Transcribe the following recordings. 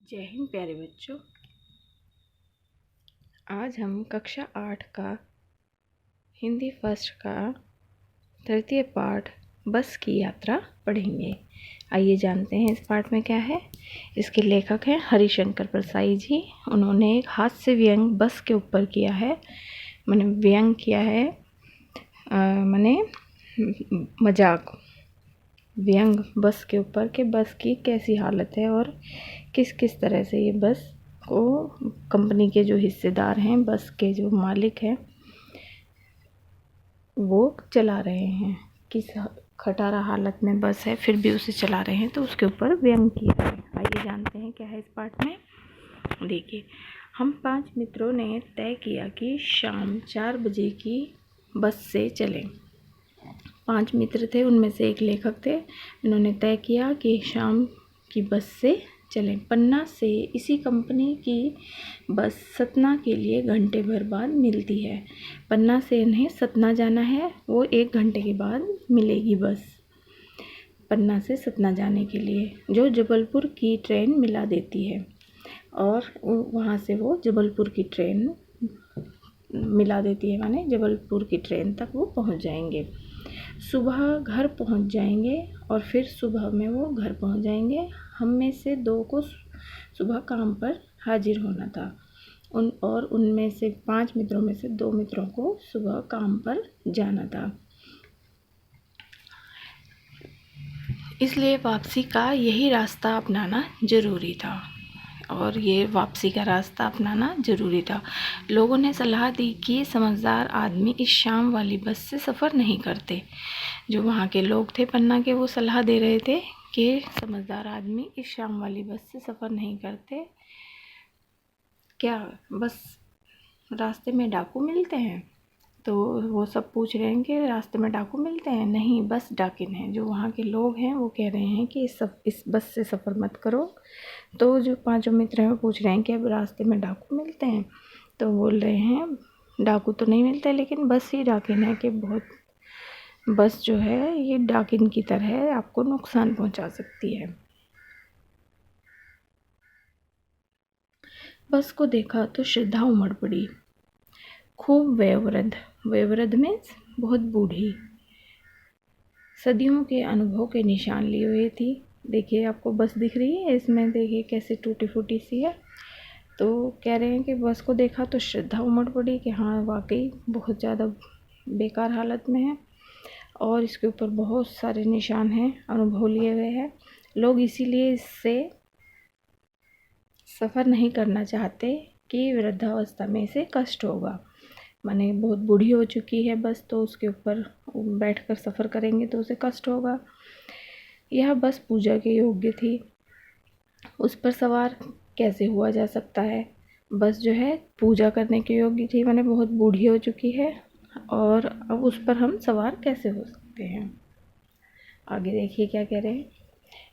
जय हिंद प्यारे बच्चों। आज हम कक्षा 8 का हिंदी फर्स्ट का तृतीय पाठ बस की यात्रा पढ़ेंगे। आइए जानते हैं इस पाठ में क्या है। इसके लेखक हैं हरिशंकर परसाई जी। उन्होंने एक हास्य व्यंग बस के ऊपर किया है, मैंने व्यंग किया है, मैंने मजाक व्यंग बस के ऊपर के बस की कैसी हालत है और किस किस तरह से ये बस को कंपनी के जो हिस्सेदार हैं, बस के जो मालिक हैं, वो चला रहे हैं। किस खटारा हालत में बस है फिर भी उसे चला रहे हैं, तो उसके ऊपर व्यंग किया है। आइए जानते हैं क्या है इस पाठ में। देखिए, हम 5 मित्रों ने तय किया कि शाम 4 बजे की बस से चलें। 5 मित्र थे, उनमें से एक लेखक थे। इन्होंने तय किया कि शाम की बस से चलें। पन्ना से इसी कंपनी की बस सतना के लिए घंटे भर बाद मिलती है। पन्ना से इन्हें सतना जाना है, वो 1 घंटे के बाद मिलेगी बस पन्ना से सतना जाने के लिए, जो जबलपुर की ट्रेन मिला देती है। और वहाँ से वो जबलपुर की ट्रेन मिला देती है, माने जबलपुर की ट्रेन तक वो पहुँच जाएंगे। सुबह घर पहुंच जाएंगे और फिर सुबह में वो घर पहुंच जाएंगे। हम में से 2 को सुबह काम पर हाजिर होना था, उनमें से 5 मित्रों में से 2 मित्रों को सुबह काम पर जाना था। इसलिए वापसी का यही रास्ता अपनाना ज़रूरी था, और ये वापसी का रास्ता अपनाना ज़रूरी था। लोगों ने सलाह दी कि समझदार आदमी इस शाम वाली बस से सफ़र नहीं करते। जो वहाँ के लोग थे पन्ना के, वो सलाह दे रहे थे कि समझदार आदमी इस शाम वाली बस से सफ़र नहीं करते। क्या बस रास्ते में डाकू मिलते हैं? तो वो सब पूछ रहे हैं कि रास्ते में डाकू मिलते हैं? नहीं, बस डाकिन हैं। जो वहाँ के लोग हैं वो कह रहे हैं कि इस बस से सफ़र मत करो। तो जो 5 मित्र हैं वो पूछ रहे हैं कि अब रास्ते में डाकू मिलते हैं? तो बोल रहे हैं डाकू तो नहीं मिलते, लेकिन बस ही डाकिन है कि बहुत बस जो है ये डाकिन की तरह आपको नुकसान पहुंचा सकती है। बस को देखा तो श्रद्धा उमड़ पड़ी। खूब वयोवृद्ध मीन्स बहुत बूढ़ी, सदियों के अनुभव के निशान लिए हुए थी। देखिए, आपको बस दिख रही है, इसमें देखिए कैसे टूटी फूटी सी है। तो कह रहे हैं कि बस को देखा तो श्रद्धा उमड़ पड़ी कि हाँ, वाकई बहुत ज़्यादा बेकार हालत में है और इसके ऊपर बहुत सारे निशान हैं, अनुभव लिए हुए हैं। लोग इसीलिए इससे सफ़र नहीं करना चाहते कि वृद्धावस्था में इसे कष्ट होगा। माने बहुत बूढ़ी हो चुकी है बस, तो उसके ऊपर बैठकर सफ़र करेंगे तो उसे कष्ट होगा। यह बस पूजा के योग्य थी, उस पर सवार कैसे हुआ जा सकता है? बस जो है पूजा करने के योग्य थी, माने बहुत बूढ़ी हो चुकी है, और अब उस पर हम सवार कैसे हो सकते हैं? आगे देखिए क्या कह रहे हैं।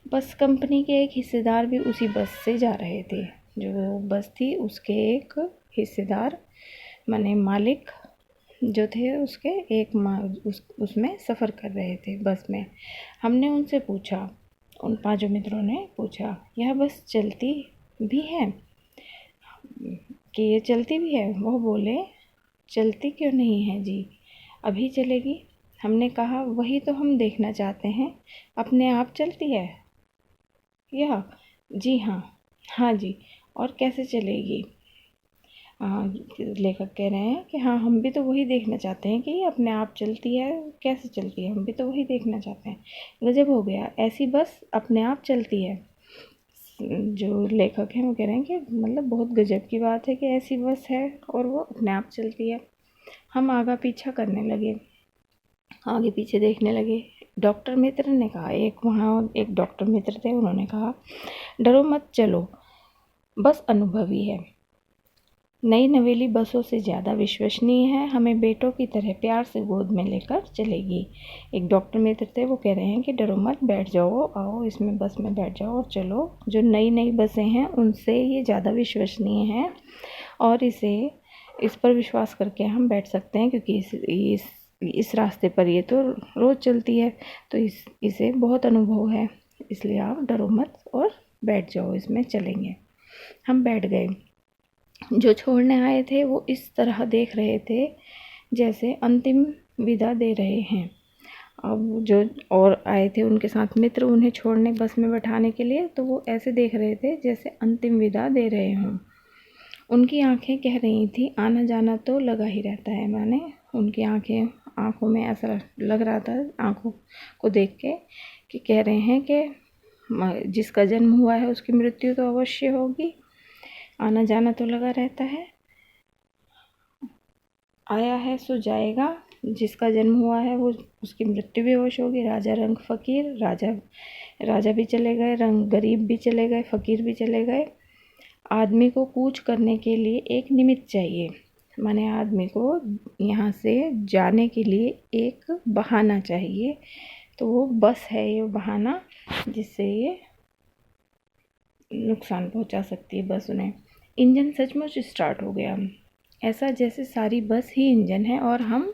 बस कंपनी के एक हिस्सेदार भी उसी बस से जा रहे थे। जो बस थी उसके एक हिस्सेदार माने मालिक जो थे उसके उसमें सफ़र कर रहे थे बस में। हमने उनसे पूछा, उन 5 मित्रों ने पूछा, यह बस चलती भी है कि ये चलती भी है? वो बोले, चलती क्यों नहीं है जी, अभी चलेगी। हमने कहा, वही तो हम देखना चाहते हैं, अपने आप चलती है यह? जी हाँ। हाँ जी, और कैसे चलेगी? लेखक कह रहे हैं कि हाँ, हम भी तो वही देखना चाहते हैं कि ये अपने आप चलती है, कैसे चलती है, हम भी तो वही देखना चाहते हैं। गजब हो गया, ऐसी बस अपने आप चलती है। जो लेखक हैं वो कह रहे हैं कि मतलब बहुत गजब की बात है कि ऐसी बस है और वो अपने आप चलती है। हम आगा पीछा करने लगे, आगे पीछे देखने लगे। डॉक्टर मित्र ने कहा, वहाँ एक डॉक्टर मित्र थे, उन्होंने कहा, डरो मत, चलो, बस अनुभवी है, नई नवेली बसों से ज़्यादा विश्वसनीय है, हमें बेटों की तरह प्यार से गोद में लेकर चलेगी। एक डॉक्टर मित्र थे, वो कह रहे हैं कि डरो मत, बैठ जाओ, आओ इसमें बस में बैठ जाओ और चलो। जो नई बसें हैं उनसे ये ज़्यादा विश्वसनीय है और इस पर विश्वास करके हम बैठ सकते हैं, क्योंकि इस रास्ते पर ये तो रोज़ चलती है, तो इसे बहुत अनुभव है, इसलिए आप डरो मत और बैठ जाओ, इसमें चलेंगे। हम बैठ गए। जो छोड़ने आए थे वो इस तरह देख रहे थे जैसे अंतिम विदा दे रहे हैं। अब जो और आए थे उनके साथ मित्र उन्हें छोड़ने बस में बैठाने के लिए, तो वो ऐसे देख रहे थे जैसे अंतिम विदा दे रहे हों। उनकी आंखें कह रही थी आना जाना तो लगा ही रहता है, माने उनकी आंखों में ऐसा लग रहा था आंखों को देख के कि कह रहे हैं कि जिसका जन्म हुआ है उसकी मृत्यु तो अवश्य होगी, आना जाना तो लगा रहता है, आया है सो जाएगा, जिसका जन्म हुआ है वो उसकी मृत्यु भी अवश्य होगी। राजा रंग फ़कीर, राजा भी चले गए, रंग गरीब भी चले गए, फ़कीर भी चले गए। आदमी को कूच करने के लिए एक निमित्त चाहिए, माने आदमी को यहाँ से जाने के लिए एक बहाना चाहिए, तो वो बस है ये बहाना जिससे ये नुकसान पहुँचा सकती है बस उन्हें। इंजन सचमुच स्टार्ट हो गया, ऐसा जैसे सारी बस ही इंजन है और हम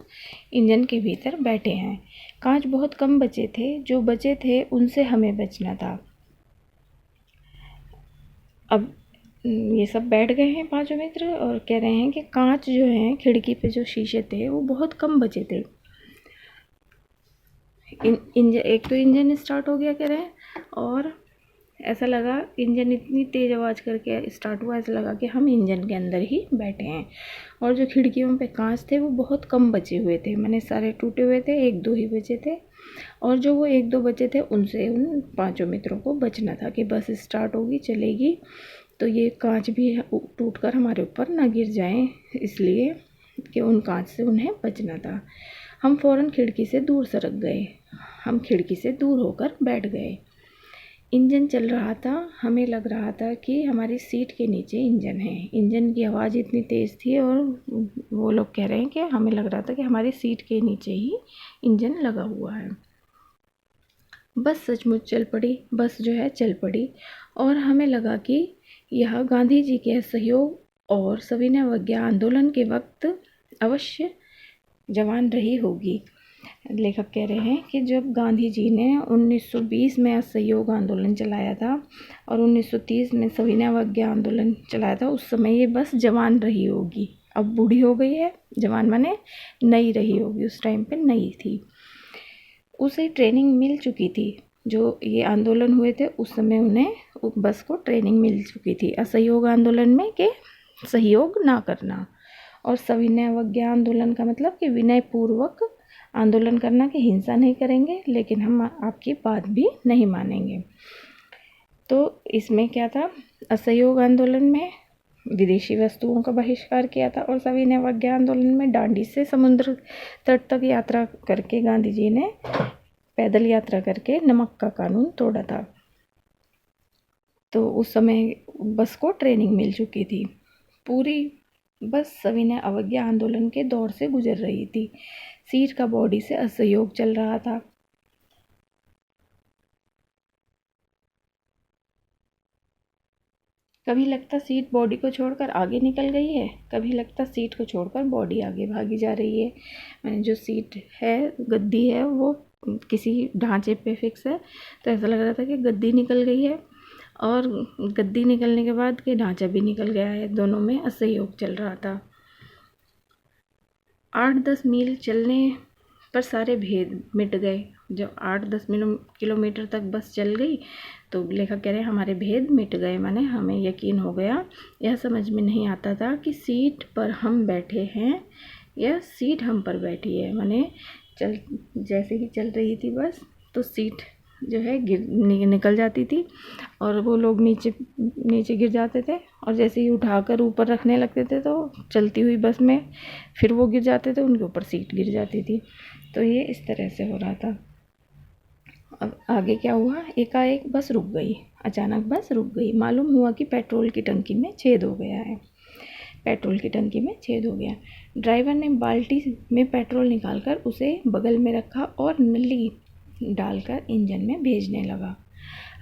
इंजन के भीतर बैठे हैं। कांच बहुत कम बचे थे, जो बचे थे उनसे हमें बचना था। अब ये सब बैठ गए हैं पांचों मित्र और कह रहे हैं कि कांच जो है खिड़की पे जो शीशे थे वो बहुत कम बचे थे। एक तो इंजन स्टार्ट हो गया कह रहे हैं, और ऐसा लगा इंजन इतनी तेज़ आवाज़ करके स्टार्ट हुआ, ऐसा लगा कि हम इंजन के अंदर ही बैठे हैं। और जो खिड़कियों पे कांच थे वो बहुत कम बचे हुए थे, मैंने सारे टूटे हुए थे, एक दो ही बचे थे। और जो वो एक दो बचे थे उनसे उन पांचों मित्रों को बचना था कि बस स्टार्ट होगी चलेगी तो ये कांच भी टूटकर हमारे ऊपर ना गिर जाएं, इसलिए कि उन कांच से उन्हें बचना था। हम फ़ौरन खिड़की से दूर सरक गए, हम खिड़की से दूर होकर बैठ गए। इंजन चल रहा था, हमें लग रहा था कि हमारी सीट के नीचे इंजन है। इंजन की आवाज़ इतनी तेज़ थी और वो लोग कह रहे हैं कि हमें लग रहा था कि हमारी सीट के नीचे ही इंजन लगा हुआ है। बस सचमुच चल पड़ी, बस जो है चल पड़ी और हमें लगा कि यह गांधी जी के असहयोग और सविनय अवज्ञा आंदोलन के वक्त अवश्य जवान रही होगी। लेखक कह रहे हैं कि जब गांधी जी ने 1920 में असहयोग आंदोलन चलाया था और 1930 में सविनय अवज्ञा आंदोलन चलाया था, उस समय ये बस जवान रही होगी। अब बूढ़ी हो गई है, जवान माने नई रही होगी, उस टाइम पे नई थी, उसे ट्रेनिंग मिल चुकी थी। जो ये आंदोलन हुए थे उस समय उन्हें बस को ट्रेनिंग मिल चुकी थी असहयोग आंदोलन में कि सहयोग ना करना, और सविनय अवज्ञा आंदोलन का मतलब कि विनय पूर्वक आंदोलन करना कि हिंसा नहीं करेंगे लेकिन हम आपकी बात भी नहीं मानेंगे। तो इसमें क्या था, असहयोग आंदोलन में विदेशी वस्तुओं का बहिष्कार किया था और सविनय अवज्ञा आंदोलन में डांडी से समुद्र तट तक यात्रा करके गांधी जी ने पैदल यात्रा करके नमक का कानून तोड़ा था। तो उस समय बस को ट्रेनिंग मिल चुकी थी। पूरी बस सविनय अवज्ञा आंदोलन के दौर से गुजर रही थी। सीट का बॉडी से असहयोग चल रहा था। कभी लगता सीट बॉडी को छोड़कर आगे निकल गई है, कभी लगता सीट को छोड़कर बॉडी आगे भागी जा रही है। जो सीट है, गद्दी है, वो किसी ढांचे पे फिक्स है, तो ऐसा लग रहा था कि गद्दी निकल गई है और गद्दी निकलने के बाद कि ढांचा भी निकल गया है। दोनों में असहयोग चल रहा था। 8-10 मील चलने पर सारे भेद मिट गए। जब 8-10 किलोमीटर तक बस चल गई तो लेखक कह रहे हैं हमारे भेद मिट गए, माने हमें यकीन हो गया। यह समझ में नहीं आता था कि सीट पर हम बैठे हैं या सीट हम पर बैठी है। माने जैसे ही चल रही थी बस तो सीट जो है निकल जाती थी और वो लोग नीचे गिर जाते थे, और जैसे ही उठाकर ऊपर रखने लगते थे तो चलती हुई बस में फिर वो गिर जाते थे, उनके ऊपर सीट गिर जाती थी। तो ये इस तरह से हो रहा था। अब आगे क्या हुआ, एकाएक बस रुक गई, अचानक बस रुक गई। मालूम हुआ कि पेट्रोल की टंकी में छेद हो गया है। पेट्रोल की टंकी में छेद हो गया। ड्राइवर ने बाल्टी में पेट्रोल निकालकर उसे बगल में रखा और नली डालकर इंजन में भेजने लगा।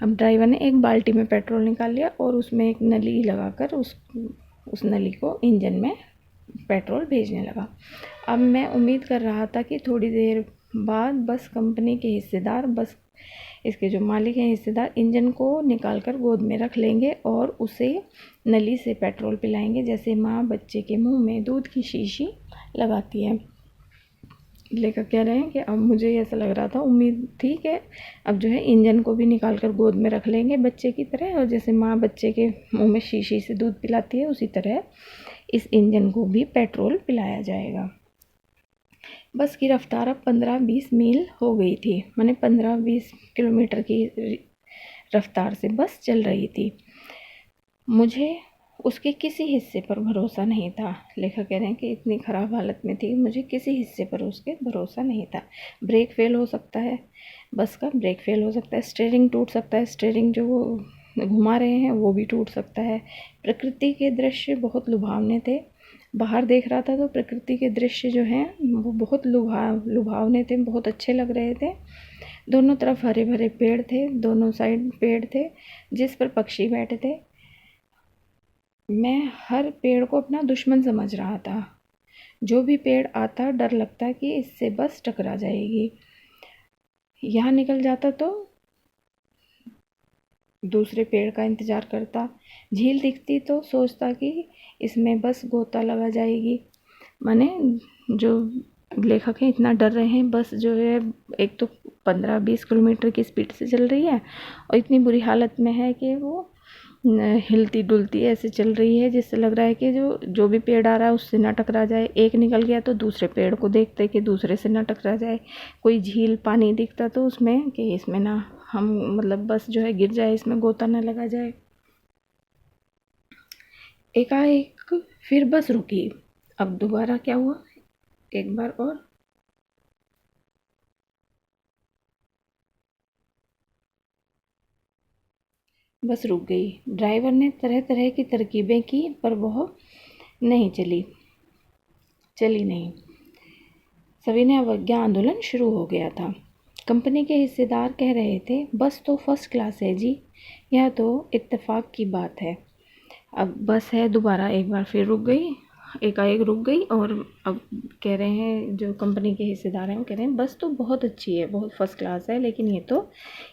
अब ड्राइवर ने एक बाल्टी में पेट्रोल निकाल लिया और उसमें एक नली लगाकर उस नली को इंजन में पेट्रोल भेजने लगा। अब मैं उम्मीद कर रहा था कि थोड़ी देर बाद बस कंपनी के हिस्सेदार बस इसके जो मालिक हैं हिस्सेदार इंजन को निकाल कर गोद में रख लेंगे और उसे नली से पेट्रोल पिलाएंगे, जैसे माँ बच्चे के मुंह में दूध की शीशी लगाती है। लेखक कह रहे हैं कि अब मुझे ऐसा लग रहा था, उम्मीद थी कि अब जो है इंजन को भी निकाल कर गोद में रख लेंगे बच्चे की तरह, और जैसे माँ बच्चे के मुंह में शीशी से दूध पिलाती है उसी तरह इस इंजन को भी पेट्रोल पिलाया जाएगा। बस की रफ्तार अब 15-20 मील हो गई थी, माने 15-20 किलोमीटर की रफ्तार से बस चल रही थी। मुझे उसके किसी हिस्से पर भरोसा नहीं था। लेखक कह रहे हैं कि इतनी ख़राब हालत में थी, मुझे किसी हिस्से पर उसके भरोसा नहीं था। ब्रेक फेल हो सकता है, बस का ब्रेक फेल हो सकता है, स्टीयरिंग टूट सकता है, स्टीयरिंग जो वो घुमा रहे हैं वो भी टूट सकता है। प्रकृति के दृश्य बहुत लुभावने थे। बाहर देख रहा था तो प्रकृति के दृश्य जो हैं वो बहुत लुभावने थे, बहुत अच्छे लग रहे थे। दोनों तरफ हरे भरे पेड़ थे, दोनों साइड पेड़ थे जिस पर पक्षी बैठे थे। मैं हर पेड़ को अपना दुश्मन समझ रहा था। जो भी पेड़ आता डर लगता कि इससे बस टकरा जाएगी। यहाँ निकल जाता तो दूसरे पेड़ का इंतज़ार करता। झील दिखती तो सोचता कि इसमें बस गोता लगा जाएगी। माने जो लेखक हैं इतना डर रहे हैं, बस जो है एक तो 15-20 किलोमीटर की स्पीड से चल रही है और इतनी बुरी हालत में है कि वो हिलती डुलती ऐसे चल रही है जिससे लग रहा है कि जो भी पेड़ आ रहा है उससे ना टकरा जाए। एक निकल गया तो दूसरे पेड़ को देखते कि दूसरे से ना टकरा जाए। कोई झील पानी दिखता तो उसमें कि इसमें ना हम मतलब बस जो है गिर जाए, इसमें गोता ना लगा जाए। एकाएक फिर बस रुकी। अब दोबारा क्या हुआ, एक बार और बस रुक गई। ड्राइवर ने तरह तरह की तरकीबें की पर वह नहीं चली नहीं। सविनय अवज्ञा आंदोलन शुरू हो गया था। कंपनी के हिस्सेदार कह रहे थे बस तो फर्स्ट क्लास है जी, यह तो इत्तेफाक की बात है। अब बस है दोबारा एक बार फिर रुक गई, एकाएक रुक गई और अब कह रहे हैं जो कंपनी के हिस्सेदार हैं वो कह रहे हैं बस तो बहुत अच्छी है, बहुत फर्स्ट क्लास है, लेकिन ये तो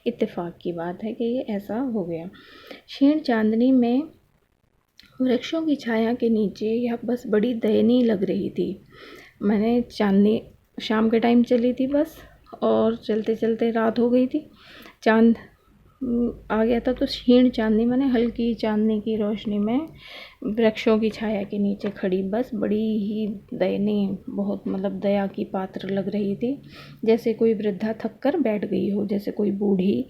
इत्तेफाक की बात है कि ये ऐसा हो गया। क्षीण चांदनी में वृक्षों की छाया के नीचे यह बस बड़ी दयनीय लग रही थी। मैंने चांदनी शाम के टाइम चली थी बस और चलते चलते रात हो गई थी, चांद आ गया था तो क्षीण चांदनी माने हल्की चांदनी की रोशनी में वृक्षों की छाया के नीचे खड़ी बस बड़ी ही दयनीय, बहुत मतलब दया की पात्र लग रही थी। जैसे कोई वृद्धा थक कर बैठ गई हो, जैसे कोई बूढ़ी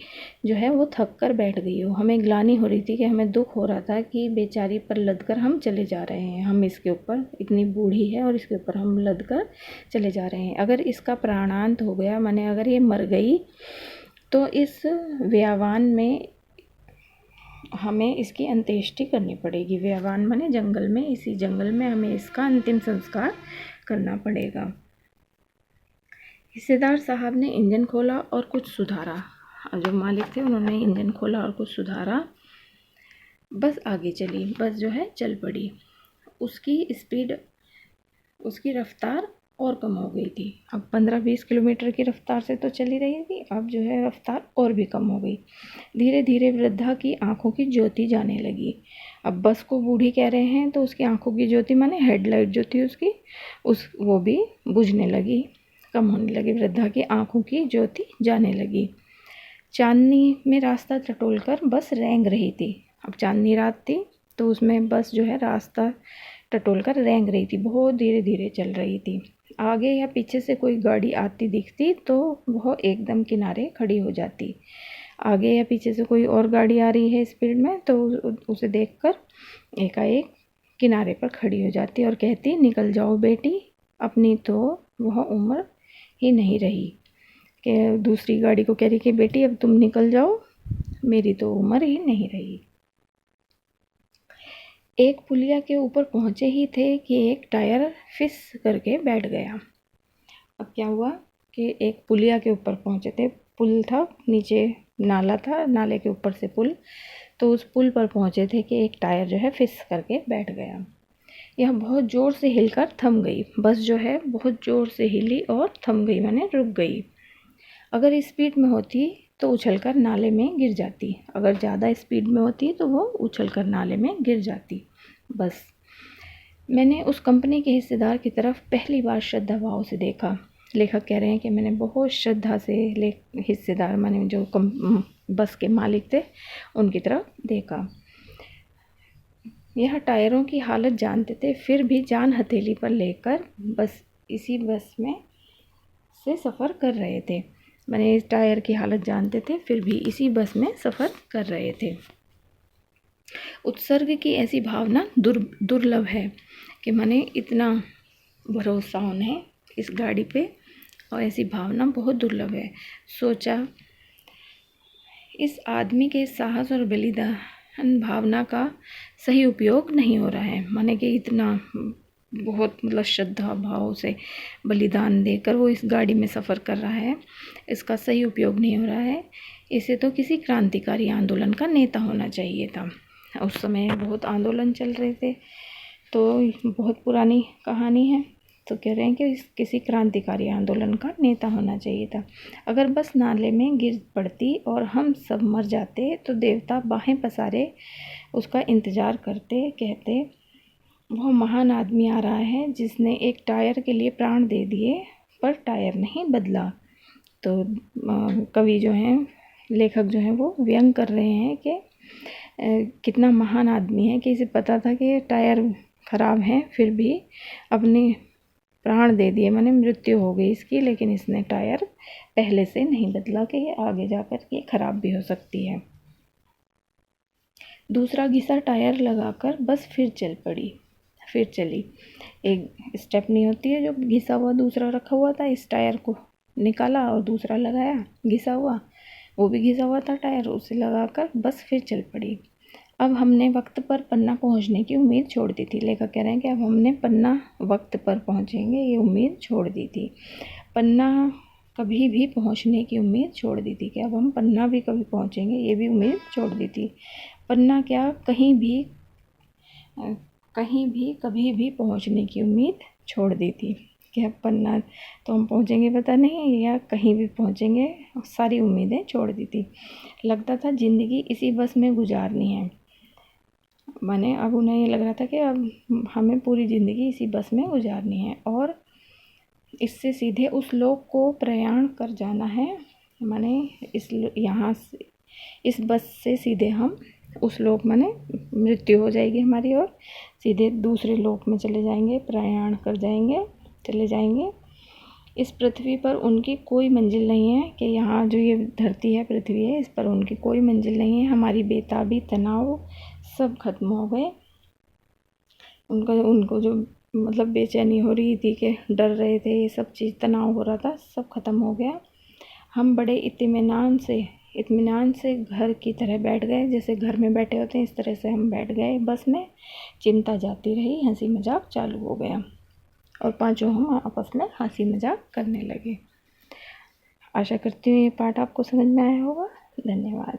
जो है वो थक कर बैठ गई हो। हमें ग्लानि हो रही थी कि हमें दुख हो रहा था कि बेचारी पर लद कर हम चले जा रहे हैं, हम इसके ऊपर, इतनी बूढ़ी है और इसके ऊपर हम लद कर चले जा रहे हैं। अगर इसका प्राणांत हो गया माने अगर ये मर गई तो इस व्यावान में हमें इसकी अंत्येष्टि करनी पड़ेगी। व्यावान माने जंगल में, इसी जंगल में हमें इसका अंतिम संस्कार करना पड़ेगा। हिस्सेदार साहब ने इंजन खोला और कुछ सुधारा। जो मालिक थे उन्होंने इंजन खोला और कुछ सुधारा। बस आगे चली, बस जो है चल पड़ी। उसकी स्पीड, उसकी रफ्तार और कम हो गई थी। अब 15-20 किलोमीटर की रफ्तार से तो चली रही थी, अब जो है रफ्तार और भी कम हो गई। धीरे धीरे वृद्धा की आंखों की ज्योति जाने लगी। अब बस को बूढ़ी कह रहे हैं तो उसकी आंखों की ज्योति माने हेडलाइट जो थी उसकी, वो भी बुझने लगी, कम होने लगी। वृद्धा की आंखों की ज्योति जाने लगी। चांदनी में रास्ता टटोल कर बस रेंग रही थी। अब चांदनी रात थी तो उसमें बस जो है रास्ता टटोल कर रेंग रही थी, बहुत धीरे धीरे चल रही थी। आगे या पीछे से कोई गाड़ी आती दिखती तो वह एकदम किनारे खड़ी हो जाती। आगे या पीछे से कोई और गाड़ी आ रही है स्पीड में तो उसे देखकर एकाएक किनारे पर खड़ी हो जाती और कहती निकल जाओ बेटी, अपनी तो वह उम्र ही नहीं रही। कि दूसरी गाड़ी को कह रही कि बेटी अब तुम निकल जाओ, मेरी तो उम्र ही नहीं रही। एक पुलिया के ऊपर पहुंचे ही थे कि एक टायर फिस करके बैठ गया। अब क्या हुआ कि एक पुलिया के ऊपर पहुंचे थे, पुल था, नीचे नाला था, नाले के ऊपर से पुल, तो उस पुल पर पहुंचे थे कि एक टायर जो है फिस करके बैठ गया। यह बहुत ज़ोर से हिलकर थम गई। बस जो है बहुत ज़ोर से हिली और थम गई, माने रुक गई। अगर स्पीड में होती तो उछलकर नाले में गिर जाती। अगर ज़्यादा स्पीड में होती तो वो उछलकर नाले में गिर जाती। बस मैंने उस कंपनी के हिस्सेदार की तरफ पहली बार श्रद्धा भाव से देखा। लेखक कह रहे हैं कि मैंने बहुत श्रद्धा से हिस्सेदार माने जो बस के मालिक थे उनकी तरफ देखा। यह टायरों की हालत जानते थे, फिर भी जान हथेली पर लेकर इसी बस में से सफ़र कर रहे थे। माने इस टायर की हालत जानते थे, फिर भी इसी बस में सफ़र कर रहे थे। उत्सर्ग की ऐसी भावना दुर्लभ है कि माने इतना भरोसा उन्हें इस गाड़ी पे, और ऐसी भावना बहुत दुर्लभ है। सोचा, इस आदमी के साहस और बलिदान भावना का सही उपयोग नहीं हो रहा है। माने कि इतना बहुत मतलब श्रद्धा भाव से बलिदान देकर वो इस गाड़ी में सफ़र कर रहा है, इसका सही उपयोग नहीं हो रहा है। इसे तो किसी क्रांतिकारी आंदोलन का नेता होना चाहिए था। उस समय बहुत आंदोलन चल रहे थे, तो बहुत पुरानी कहानी है। तो कह रहे हैं कि किसी क्रांतिकारी आंदोलन का नेता होना चाहिए था। अगर बस नाले में गिर पड़ती और हम सब मर जाते तो देवता बाहें पसारे उसका इंतज़ार करते, कहते वह महान आदमी आ रहा है जिसने एक टायर के लिए प्राण दे दिए पर टायर नहीं बदला। तो कवि जो हैं, लेखक जो हैं, वो व्यंग कर रहे हैं कि कितना महान आदमी है कि इसे पता था कि टायर ख़राब है, फिर भी अपने प्राण दे दिए, माने मृत्यु हो गई इसकी, लेकिन इसने टायर पहले से नहीं बदला कि ये आगे जाकर ये ख़राब भी हो सकती है। दूसरा घिसा टायर लगाकर बस फिर चली। एक स्टेपनी होती है जो घिसा हुआ दूसरा रखा हुआ था, इस टायर को निकाला और दूसरा लगाया घिसा हुआ, वो भी घिसा हुआ था टायर, उसे लगाकर बस फिर चल पड़ी। अब हमने वक्त पर पन्ना पहुंचने की उम्मीद छोड़ दी थी। लेखक कह रहे हैं कि अब हमने पन्ना वक्त पर पहुंचेंगे ये उम्मीद छोड़ दी थी। पन्ना कभी भी पहुंचने की उम्मीद छोड़ दी थी कि अब हम पन्ना भी कभी पहुंचेंगे ये भी उम्मीद छोड़ दी थी। पन्ना क्या, कहीं भी कभी भी पहुंचने की उम्मीद छोड़ दी थी कि अब पन्ना तो हम पहुंचेंगे पता नहीं, या कहीं भी पहुंचेंगे, सारी उम्मीदें छोड़ दी थी। लगता था ज़िंदगी इसी बस में गुजारनी है। माने अब उन्हें ये लग रहा था कि अब हमें पूरी ज़िंदगी इसी बस में गुजारनी है और इससे सीधे उस लोक को प्रयाण कर जाना है। माने यहाँ से इस बस से सीधे हम उस लोक, माने मृत्यु हो जाएगी हमारी और सीधे दूसरे लोक में चले जाएंगे, प्रयाण कर चले जाएंगे। इस पृथ्वी पर उनकी कोई मंजिल नहीं है कि यहाँ जो ये धरती है, पृथ्वी है, इस पर उनकी कोई मंजिल नहीं है। हमारी बेताबी, तनाव सब खत्म हो गए। उनको जो मतलब बेचैनी हो रही थी कि डर रहे थे, ये सब चीज़ तनाव हो रहा था, सब ख़त्म हो गया। हम बड़े इत्मीनान से घर की तरह बैठ गए, जैसे घर में बैठे होते हैं इस तरह से हम बैठ गए बस में। चिंता जाती रही, हंसी मजाक चालू हो गया और पांचों हम आपस में हंसी मजाक करने लगे। आशा करती हूँ ये पाठ आपको समझ में आया होगा। धन्यवाद।